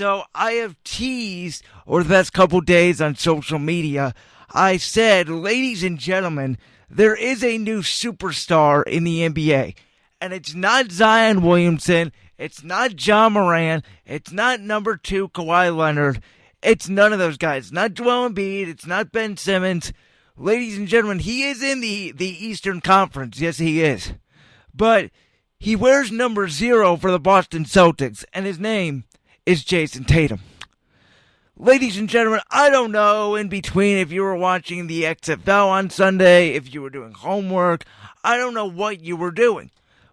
So I have teased over the past couple days on social media. I said, ladies and gentlemen, there is a new superstar in the NBA. And it's not Zion Williamson. It's not John Moran. It's not number 2 Kawhi Leonard. It's none of those guys. It's not Joel Embiid. It's not Ben Simmons. Ladies and gentlemen, he is in the Eastern Conference. Yes, he is. But he wears number 0 for the Boston Celtics. And his name is Jayson Tatum. Ladies and gentlemen, I don't know in between if you were watching the XFL on Sunday, if you were doing homework. I don't know what you were doing.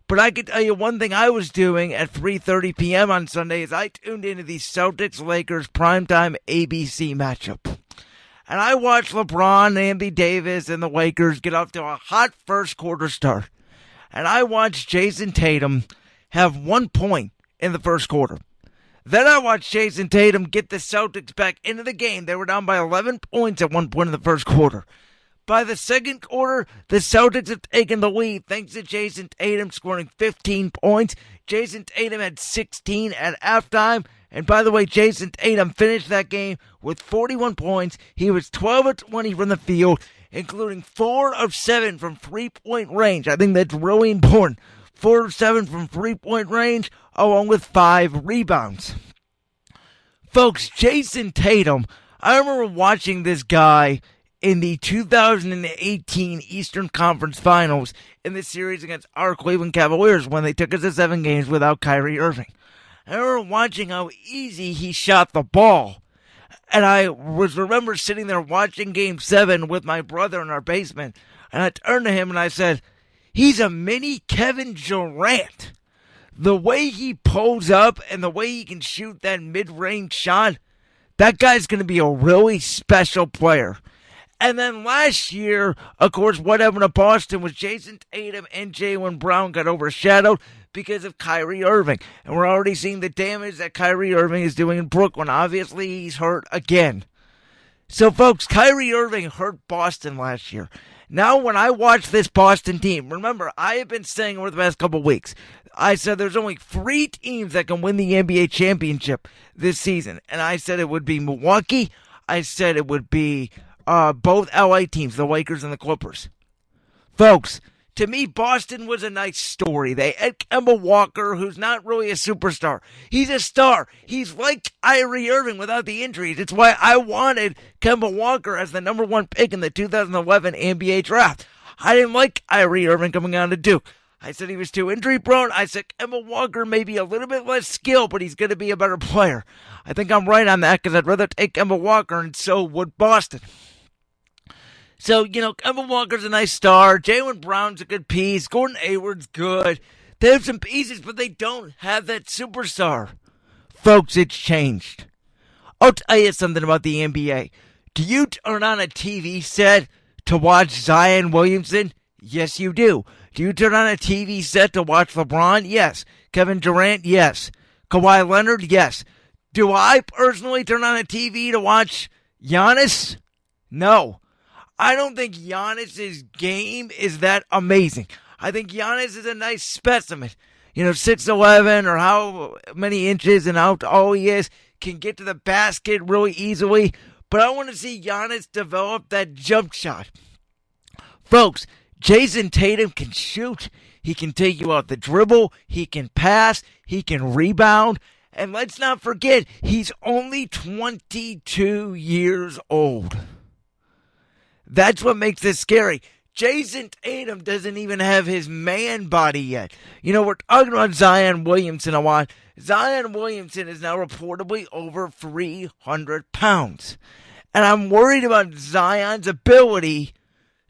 But I can tell you one thing I was doing at 3:30 p.m. on Sunday is I tuned into the Celtics-Lakers primetime ABC matchup. And I watched LeBron, Anthony Davis, and the Lakers get off to a hot first quarter start. And I watched Jayson Tatum have 1 point in the first quarter. Then I watched Jayson Tatum get the Celtics back into the game. They were down by 11 points at 1 point in the first quarter. By the second quarter, the Celtics have taken the lead thanks to Jayson Tatum scoring 15 points. Jayson Tatum had 16 at halftime. And by the way, Jayson Tatum finished that game with 41 points. He was 12 of 20 from the field, including 4 of 7 from three-point range. I think that's really important. 4 of 7 from three-point range, along with 5 rebounds. Folks, Jayson Tatum, I remember watching this guy in the 2018 Eastern Conference Finals in the series against our Cleveland Cavaliers when they took us to 7 games without Kyrie Irving. I remember watching how easy he shot the ball. And I remember sitting there watching Game 7 with my brother in our basement. And I turned to him and I said, he's a mini Kevin Durant. The way he pulls up and the way he can shoot that mid-range shot, that guy's going to be a really special player. And then last year, of course, what happened to Boston was Jayson Tatum and Jaylen Brown got overshadowed because of Kyrie Irving. And we're already seeing the damage that Kyrie Irving is doing in Brooklyn. Obviously, he's hurt again. So, folks, Kyrie Irving hurt Boston last year. Now, when I watch this Boston team, remember, I have been saying over the past couple weeks, I said there's only 3 teams that can win the NBA championship this season. And I said it would be Milwaukee. I said it would be both LA teams, the Lakers and the Clippers. Folks, to me, Boston was a nice story. They had Kemba Walker, who's not really a superstar. He's a star. He's like Kyrie Irving without the injuries. It's why I wanted Kemba Walker as the number 1 pick in the 2011 NBA draft. I didn't like Kyrie Irving coming out of Duke. I said he was too injury prone. I said Kemba Walker may be a little bit less skilled, but he's going to be a better player. I think I'm right on that because I'd rather take Kemba Walker, and so would Boston. So, Kemba Walker's a nice star. Jaylen Brown's a good piece. Gordon Hayward's good. They have some pieces, but they don't have that superstar. Folks, it's changed. I'll tell you something about the NBA. Do you turn on a TV set to watch Zion Williamson? Yes, you do. Do you turn on a TV set to watch LeBron? Yes. Kevin Durant? Yes. Kawhi Leonard? Yes. Do I personally turn on a TV to watch Giannis? No. I don't think Giannis's game is that amazing. I think Giannis is a nice specimen. 6'11" or how many inches and how tall he is, can get to the basket really easily. But I want to see Giannis develop that jump shot. Folks, Jayson Tatum can shoot. He can take you out the dribble. He can pass. He can rebound. And let's not forget, he's only 22 years old. That's what makes this scary. Jayson Tatum doesn't even have his man body yet. We're talking about Zion Williamson a lot. Zion Williamson is now reportedly over 300 pounds. And I'm worried about Zion's ability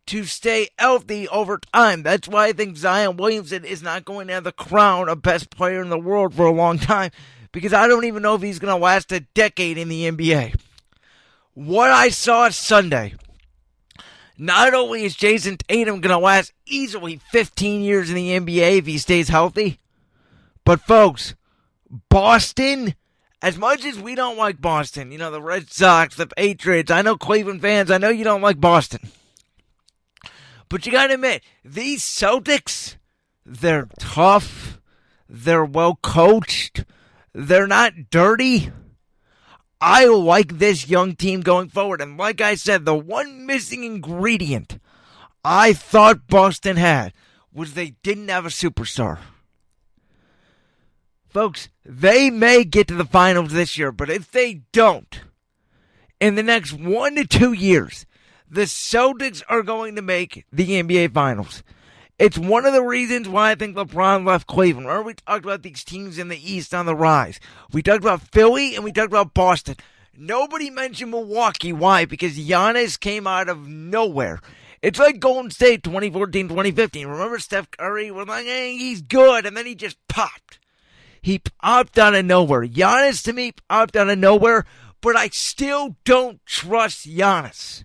to stay healthy over time. That's why I think Zion Williamson is not going to have the crown of best player in the world for a long time. Because I don't even know if he's going to last a decade in the NBA. What I saw Sunday, not only is Jayson Tatum going to last easily 15 years in the NBA if he stays healthy, but folks, Boston, as much as we don't like Boston, the Red Sox, the Patriots, I know Cleveland fans, I know you don't like Boston. But you got to admit, these Celtics, they're tough, they're well coached, they're not dirty, I like this young team going forward. And like I said, the one missing ingredient I thought Boston had was they didn't have a superstar. Folks, they may get to the finals this year, but if they don't, in the next 1 to 2 years, the Celtics are going to make the NBA Finals. It's one of the reasons why I think LeBron left Cleveland. Remember, we talked about these teams in the East on the rise. We talked about Philly and we talked about Boston. Nobody mentioned Milwaukee. Why? Because Giannis came out of nowhere. It's like Golden State 2014, 2015. Remember Steph Curry? We're like, hey, he's good. And then he just popped. He popped out of nowhere. Giannis, to me, popped out of nowhere. But I still don't trust Giannis.